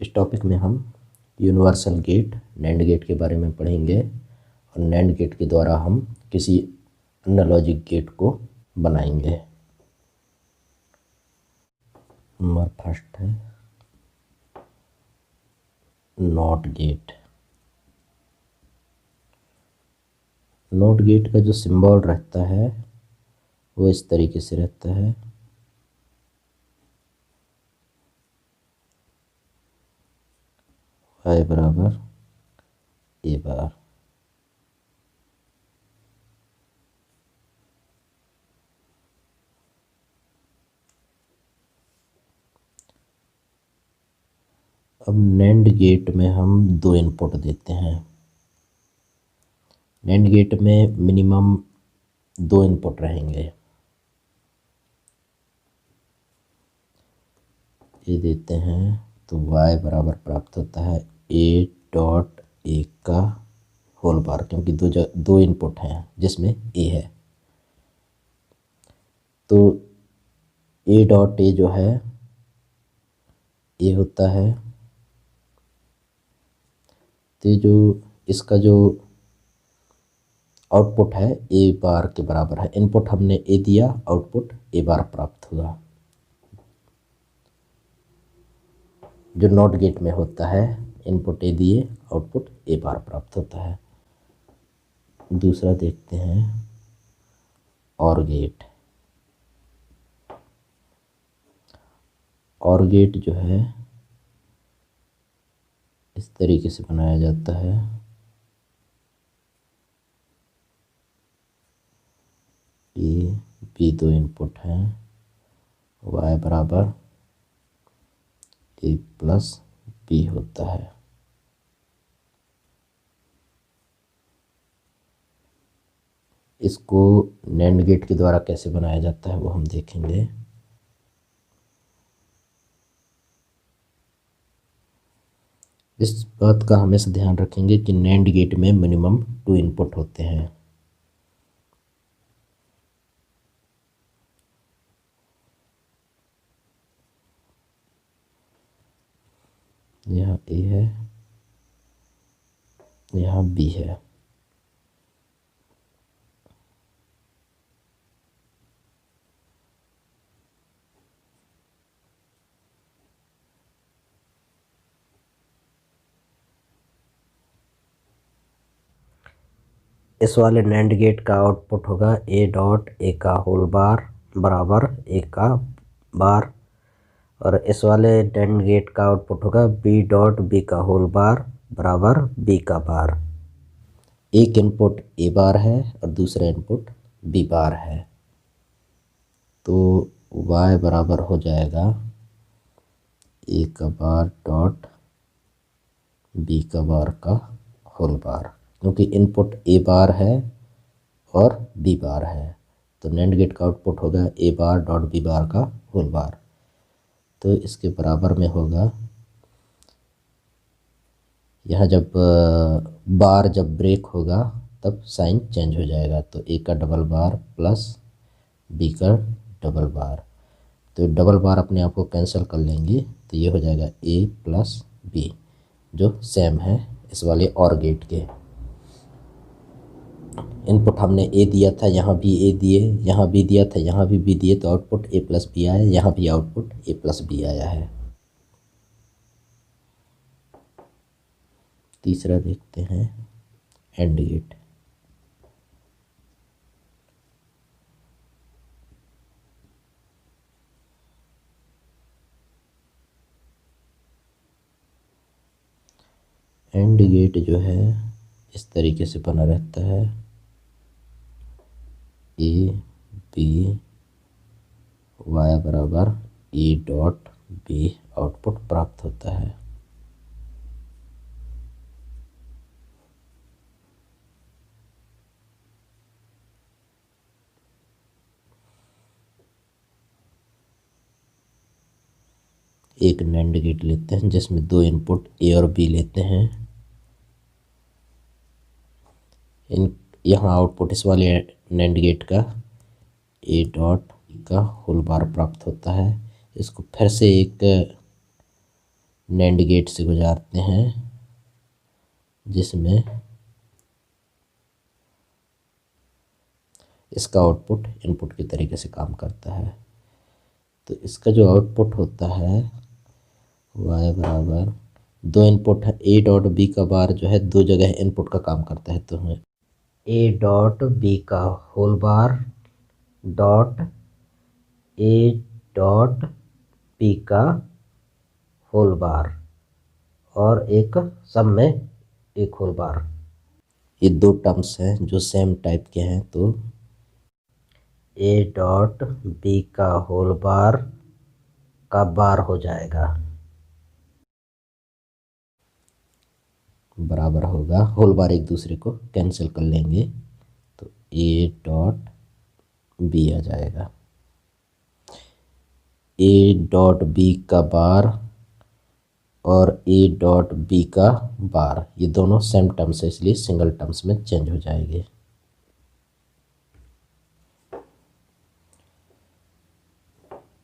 इस टॉपिक में हम यूनिवर्सल गेट नैंड गेट के बारे में पढ़ेंगे और नैंड गेट के द्वारा हम किसी अन्य लॉजिक गेट को बनाएंगे। नंबर फर्स्ट है नॉट गेट। नॉट गेट का जो सिंबल रहता है वो इस तरीके से रहता है। y बराबर a बार। अब नैंड गेट में हम दो इनपुट देते हैं। नैंड गेट में मिनिमम दो इनपुट रहेंगे। ये देते हैं तो y बराबर प्राप्त होता है a डॉट a का होल बार, क्योंकि दो इनपुट हैं जिसमें a है। तो a डॉट a जो है a होता है, तो जो इसका जो आउटपुट है a बार के बराबर है। इनपुट हमने a दिया, आउटपुट a बार प्राप्त हुआ। जो नॉट गेट में होता है, इनपुट a दिए, आउटपुट a बार प्राप्त होता है। दूसरा देखते हैं और गेट। और गेट जो है इस तरीके से बनाया जाता है। ए बी दो इनपुट हैं, y बराबर a प्लस बी होता है। इसको नैंड गेट के द्वारा कैसे बनाया जाता है वो हम देखेंगे। इस बात का हमेशा ध्यान रखेंगे कि नैंड गेट में मिनिमम 2 इनपुट होते हैं। यहाँ a है, यहाँ b है। इस वाले नैंड गेट का आउटपुट होगा a डॉट a का होल बार बराबर a का बार, और इस वाले नैंड गेट का आउटपुट होगा b डॉट b का होल बार बराबर b का बार। एक इनपुट a बार है और दूसरा इनपुट b बार है, तो y बराबर हो जाएगा a का बार डॉट b का बार का होल बार, क्योंकि इनपुट a बार है और b बार है। तो नैंड गेट का आउटपुट होगा a बार डॉट b बार का होल बार। तो इसके बराबर में होगा, यहाँ जब बार जब ब्रेक होगा तब साइन चेंज हो जाएगा। तो a का डबल बार प्लस b का डबल बार, तो डबल बार अपने आप को कैंसिल कर लेंगे, तो ये हो जाएगा a प्लस b, जो सेम है इस वाले और गेट के। इनपुट हमने a दिया था, यहाँ भी a दिए, यहाँ b दिया था, यहाँ भी b दिए, तो आउटपुट a प्लस बी आया। यहाँ भी आउटपुट a प्लस बी आया है। तीसरा देखते हैं एंड गेट। एंड गेट जो है इस तरीके से बना रहता है। a b y बराबर a डॉट b आउटपुट प्राप्त होता है। एक नैंड गेट लेते हैं जिसमें दो इनपुट a और b लेते हैं। यहाँ आउटपुट इस वाले नैंड गेट का a डॉट का होल बार प्राप्त होता है। इसको फिर से एक नैंड गेट से गुजारते हैं, जिसमें इसका आउटपुट इनपुट की तरीके से काम करता है। तो इसका जो आउटपुट होता है y बराबर, दो इनपुट है a डॉट b का बार जो है दो जगह इनपुट का काम करता है, तो हमें a डॉट b का whole bar dot a dot b का होल बार और एक सब में एक होल बार, ये दो टर्म्स हैं जो सेम टाइप के हैं। तो a डॉट b का होल बार का बार हो जाएगा बराबर होगा, होल बार एक दूसरे को कैंसिल कर लेंगे तो a डॉट b आ जाएगा। a डॉट b का बार और a डॉट b का बार ये दोनों सेम टर्म्स है, इसलिए सिंगल टर्म्स में चेंज हो जाएंगे।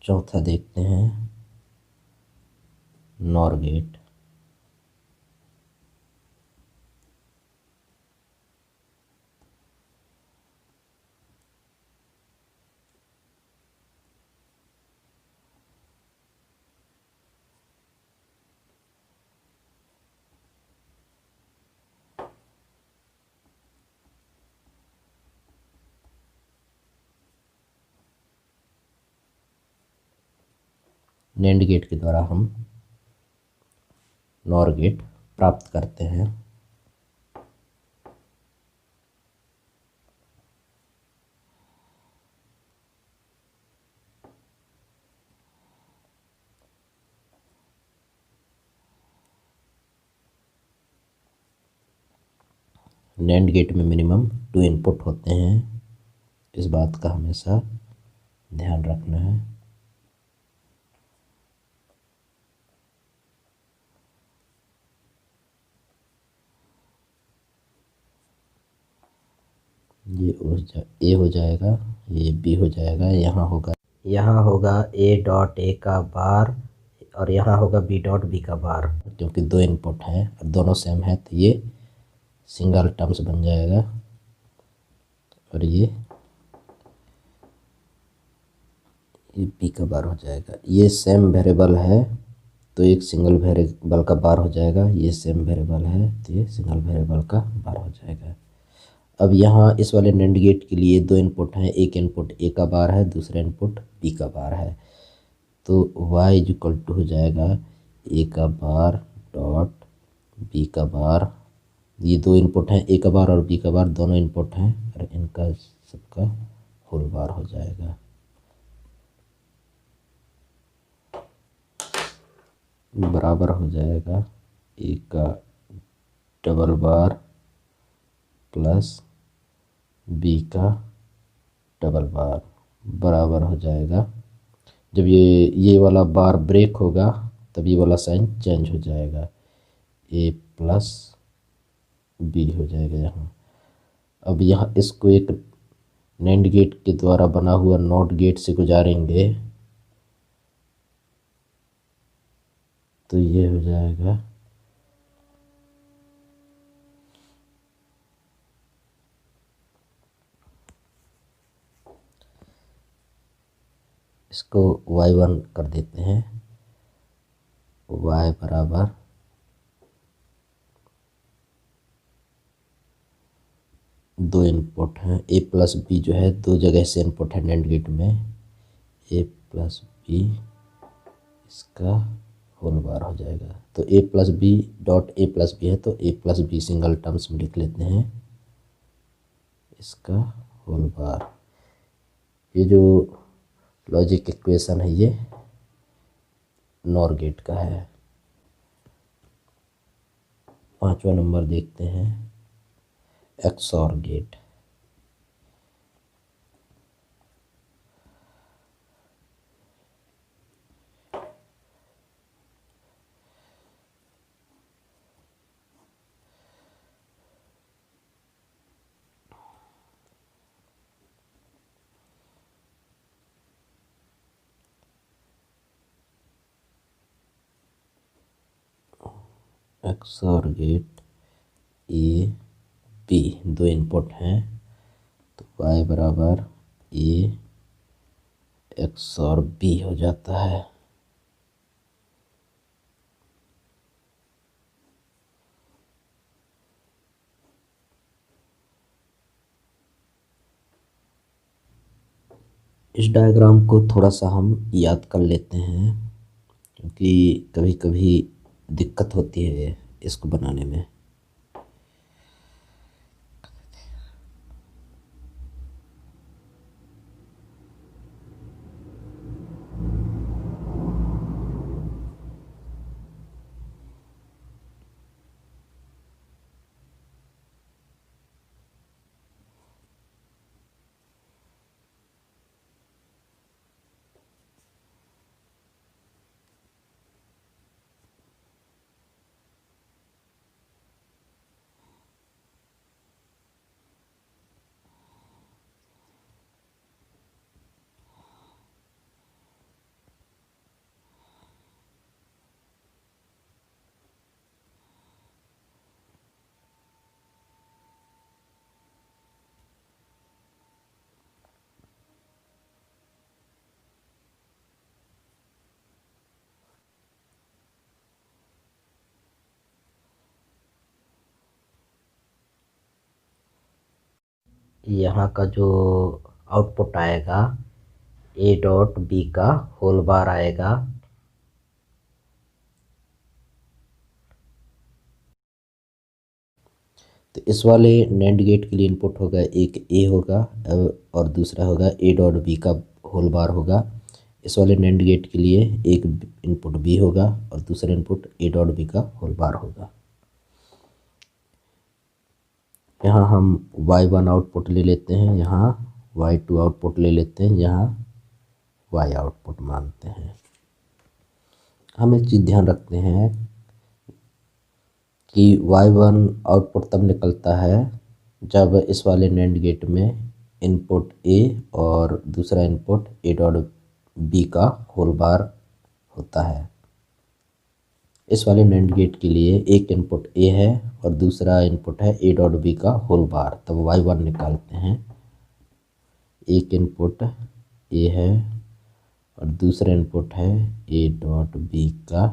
चौथा देखते हैं, नॉर गेट। नैंड गेट के द्वारा हम नॉर गेट प्राप्त करते हैं। नैंड गेट में मिनिमम 2 इनपुट होते हैं, इस बात का हमेशा ध्यान रखना है। ये ए हो जाएगा, ये बी हो जाएगा, यहाँ होगा ए डॉट ए का बार और यहाँ होगा बी डॉट बी का बार। क्योंकि दो इनपुट हैं और दोनों सेम है तो ये सिंगल टर्म्स बन जाएगा और ये बी का बार हो जाएगा। ये सेम वेरिएबल है तो एक सिंगल वेरिएबल का बार हो जाएगा, ये सेम वेरिएबल है तो ये सिंगल वेरिएबल का बार हो जाएगा। अब यहाँ इस वाले नैंड गेट के लिए दो इनपुट हैं, एक इनपुट ए का बार है, दूसरा इनपुट बी का बार है। तो y इज इक्वल टू हो जाएगा ए का बार डॉट बी का बार। ये दो इनपुट हैं, ए का बार और बी का बार दोनों इनपुट हैं और इनका सबका होल बार हो जाएगा। बराबर हो जाएगा ए का डबल बार प्लस बी का डबल बार बराबर हो जाएगा। जब ये वाला बार ब्रेक होगा तब ये वाला साइन चेंज हो जाएगा, ए प्लस बी हो जाएगा यहाँ। अब यहाँ इसको एक नैंड गेट के द्वारा बना हुआ नॉट गेट से गुजारेंगे तो ये हो जाएगा इसको y1 कर देते हैं, y बराबर दो इनपुट हैं, ए प्लस बी जो है दो जगह से इनपुट है नैंड गेट में, ए प्लस बी इसका होल बार हो जाएगा। तो A plus B dot A plus B है तो A plus B single terms में लिख लेते हैं, इसका होल बार। ये जो लॉजिक इक्वेशन है ये नॉर गेट का है। पांचवा नंबर देखते हैं, एक्सॉर गेट। एक्स और गेट ए बी दो इनपुट हैं, तो y बराबर ए एक्स और बी हो जाता है। इस डायग्राम को थोड़ा सा हम याद कर लेते हैं, क्योंकि कभी कभी दिक्कत होती है इसको बनाने में। यहाँ का जो आउटपुट आएगा ए डॉट बी का होल बार आएगा, तो इस वाले नैंड गेट के लिए इनपुट होगा, एक ए होगा और दूसरा होगा ए डॉट बी का होल बार होगा। इस वाले नैंड गेट के लिए एक इनपुट बी होगा और दूसरा इनपुट ए डॉट बी का होल बार होगा। यहाँ हम y1 आउटपुट ले लेते हैं, यहाँ y2 आउटपुट ले लेते हैं, यहाँ y आउटपुट मानते हैं। हम एक चीज़ ध्यान रखते हैं कि y1 आउटपुट तब निकलता है जब इस वाले नैंड गेट में इनपुट a और दूसरा इनपुट a डॉट b का होल बार होता है। इस वाले नैंड गेट के लिए एक इनपुट a है और दूसरा इनपुट है a डॉट b का होल बार, तब y1 निकालते हैं। एक इनपुट a है और दूसरा इनपुट है a डॉट b का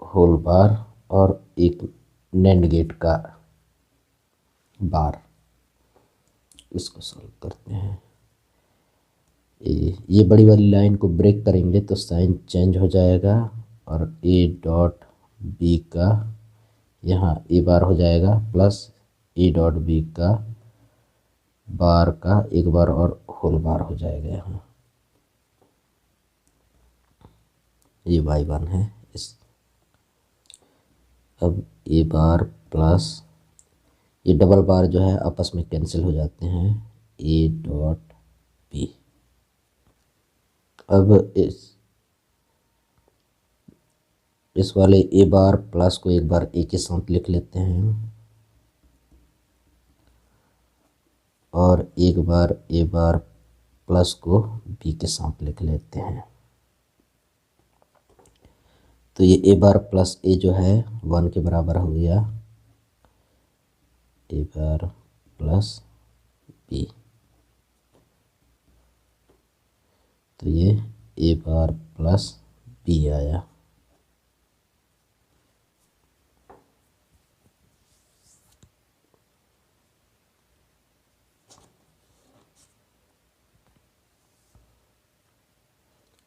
होल बार और एक नैंड गेट का बार। इसको सॉल्व करते हैं। ये बड़ी वाली लाइन को ब्रेक करेंगे तो साइन चेंज हो जाएगा और a डॉट b का यहाँ a बार हो जाएगा प्लस a डॉट b का बार का एक बार और होल बार हो जाएगा। यहाँ ये y1 है। अब a बार प्लस ये डबल बार जो है आपस में कैंसिल हो जाते हैं, a डॉट b। अब इस वाले a बार प्लस को एक बार a के साथ लिख लेते हैं और एक बार a बार प्लस को b के साथ लिख लेते हैं। तो ये a बार प्लस a जो है 1 के बराबर हो गया, a बार प्लस b। तो ये a बार प्लस b आया।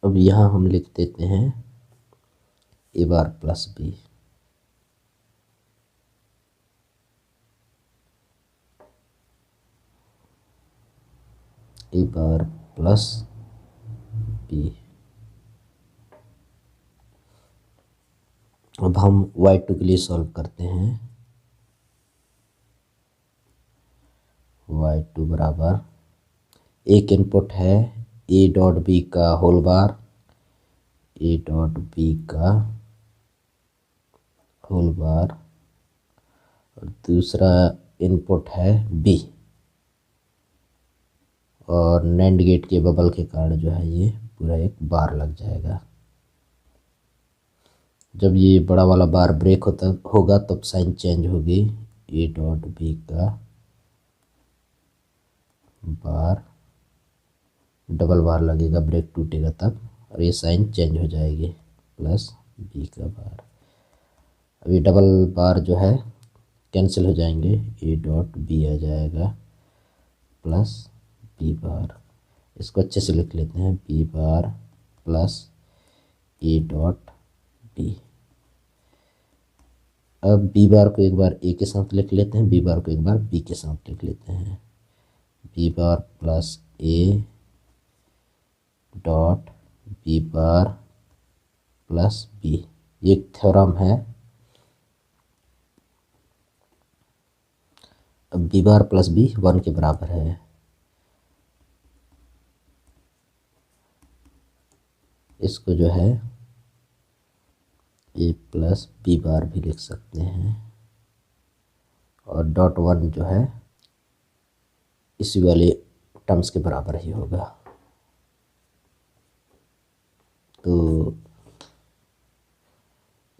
अब यहाँ हम लिख देते हैं a bar plus b। a bar plus b। अब हम y2 के लिए सॉल्व करते हैं। y2 बराबर एक इनपुट है a डॉट b का whole bar, a dot b का होल बार और दूसरा इनपुट है b और नैंड गेट के बबल के कारण जो है ये पूरा एक बार लग जाएगा। जब ये बड़ा वाला बार ब्रेक होगा तब साइन चेंज होगी। ए डॉट बी का बार, डबल बार लगेगा, ब्रेक टूटेगा तब, और ये साइन चेंज हो जाएगी, प्लस बी का बार। अभी डबल बार जो है कैंसिल हो जाएंगे, ए डॉट बी आ जाएगा प्लस बी बार। इसको अच्छे से लिख लेते हैं, B bar plus A dot B. अब बी बार को एक बार ए के साथ लिख लेते हैं, बी बार को एक बार बी के साथ लिख लेते हैं। B bar plus A dot B bar plus B, ये थ्योरम है। अब बी बार प्लस बी 1 के बराबर है। इसको जो है ए प्लस बी बार भी लिख सकते हैं, और डॉट 1 जो है इसी वाले टर्म्स के बराबर ही होगा। तो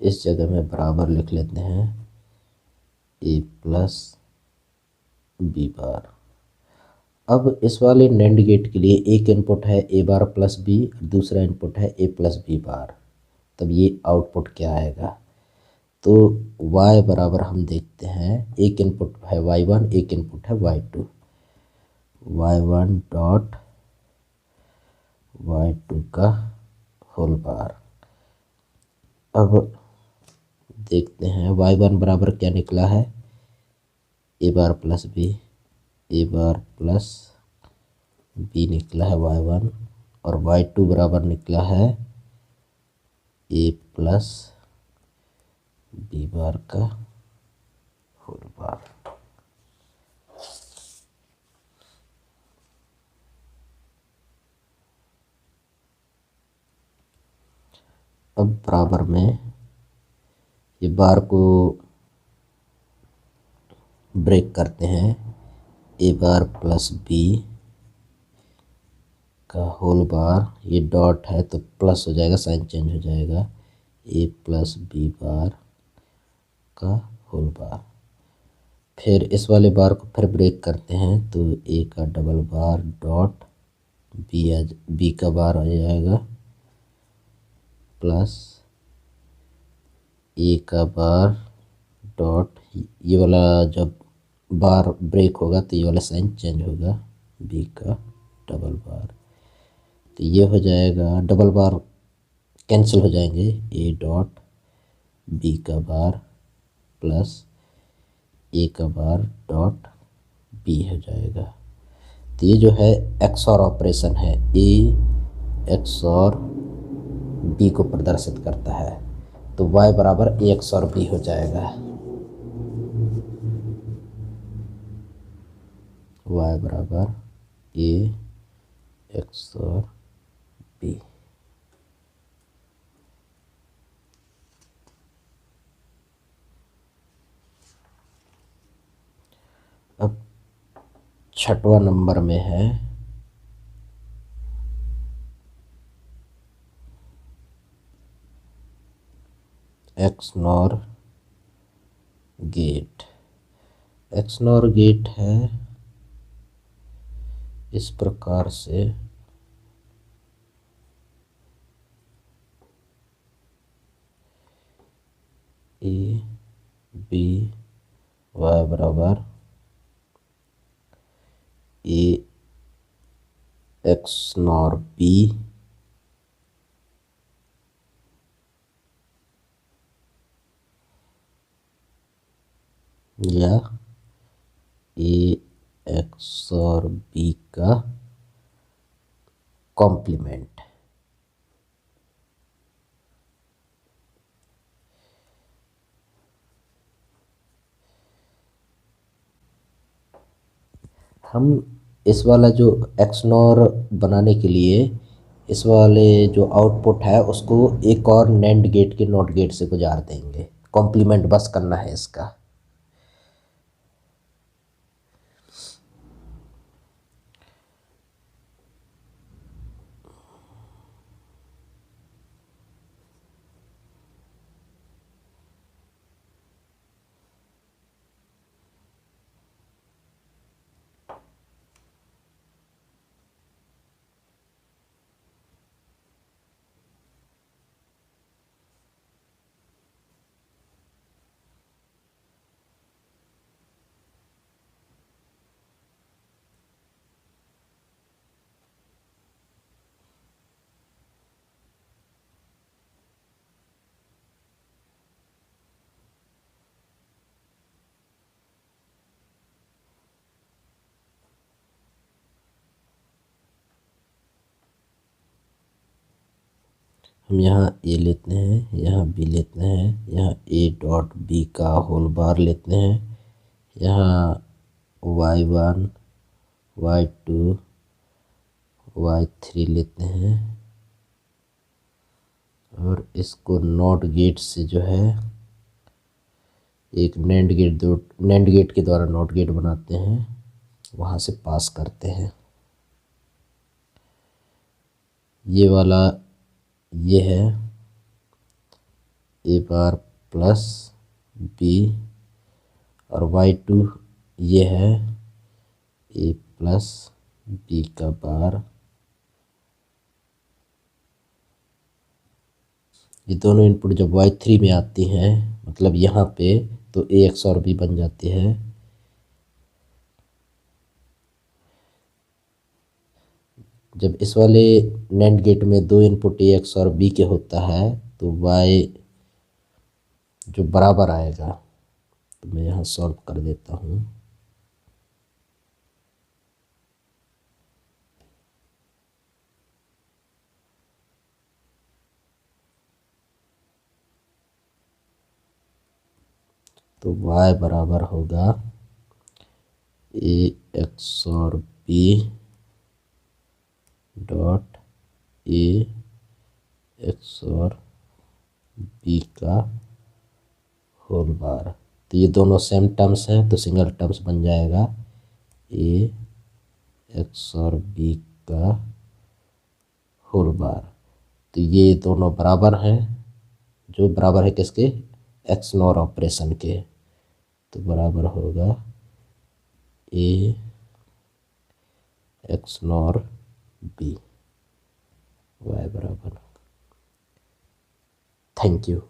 इस जगह में बराबर लिख लेते हैं ए प्लस बी बार। अब इस वाले नैंड गेट के लिए एक इनपुट है ए बार प्लस बी, दूसरा इनपुट है ए प्लस बी बार। तब ये आउटपुट क्या आएगा? तो y बराबर हम देखते हैं, एक इनपुट है y1, एक इनपुट है y2। y1 डॉट y2 का होल बार। अब देखते हैं y1 बराबर क्या निकला है, ए बार प्लस बी, ए बार प्लस बी निकला है y1, और y2 बराबर निकला है ए प्लस बी बार का होल बार। अब बराबर में ये बार को ब्रेक करते हैं, ए बार प्लस बी का होल बार, ये डॉट है तो प्लस हो जाएगा, साइन चेंज हो जाएगा, ए प्लस बी बार का होल बार। फिर इस वाले बार को फिर ब्रेक करते हैं, तो ए का डबल बार डॉट बी का बार आ जाएगा, प्लस ए का बार डॉट, ये वाला जब बार ब्रेक होगा तो ये वाला साइन चेंज होगा, बी का डबल बार। तो ये हो जाएगा, डबल बार कैंसिल हो जाएंगे, ए डॉट बी का बार प्लस ए का बार डॉट बी हो जाएगा। तो ये जो है एक्सऑर ऑपरेशन है, ए एक्सऑर बी को प्रदर्शित करता है। तो y बराबर ए एक्सऑर बी हो जाएगा, y बराबर ए एक्सऑर बी। अब छठवां नंबर में है एक्सनॉर गेट। एक्सनॉर गेट है इस प्रकार से, ए बी वाई बराबर ए एक्स नॉर बी या ए एक्स और बी का कॉम्प्लीमेंट। हम इस वाला जो एक्सनॉर बनाने के लिए इस वाले जो आउटपुट है उसको एक और नैंड गेट के नॉट गेट से गुजार देंगे, कॉम्प्लीमेंट बस करना है इसका। हम यहाँ ए लेते हैं, यहाँ बी लेते हैं, यहाँ ए डॉट बी का होल बार लेते हैं, यहाँ y1 y2 y3 लेते हैं और इसको नॉट गेट से जो है एक नैंड गेट के द्वारा नॉट गेट बनाते हैं, वहाँ से पास करते हैं। ये वाला ये है ए बार प्लस बी और y2 ये है ए प्लस बी का बार। ये दोनों इनपुट जब y3 में आती हैं, मतलब यहाँ पे, तो ए XOR बी बन जाती है। जब इस वाले नैंड गेट में दो इनपुट ए XOR बी के होता है तो y जो बराबर आएगा, तो मैं यहाँ सॉल्व कर देता हूँ। तो y बराबर होगा A XOR B dot A XOR B का होल बार। तो ये दोनों सेम टर्म्स हैं तो सिंगल टर्म्स बन जाएगा ए XOR बी का होल बार। तो ये दोनों बराबर हैं, जो बराबर है किसके, एक्स नॉर ऑपरेशन के। तो बराबर होगा ए एक्स नॉर बी, वाई बराबर। Thank you.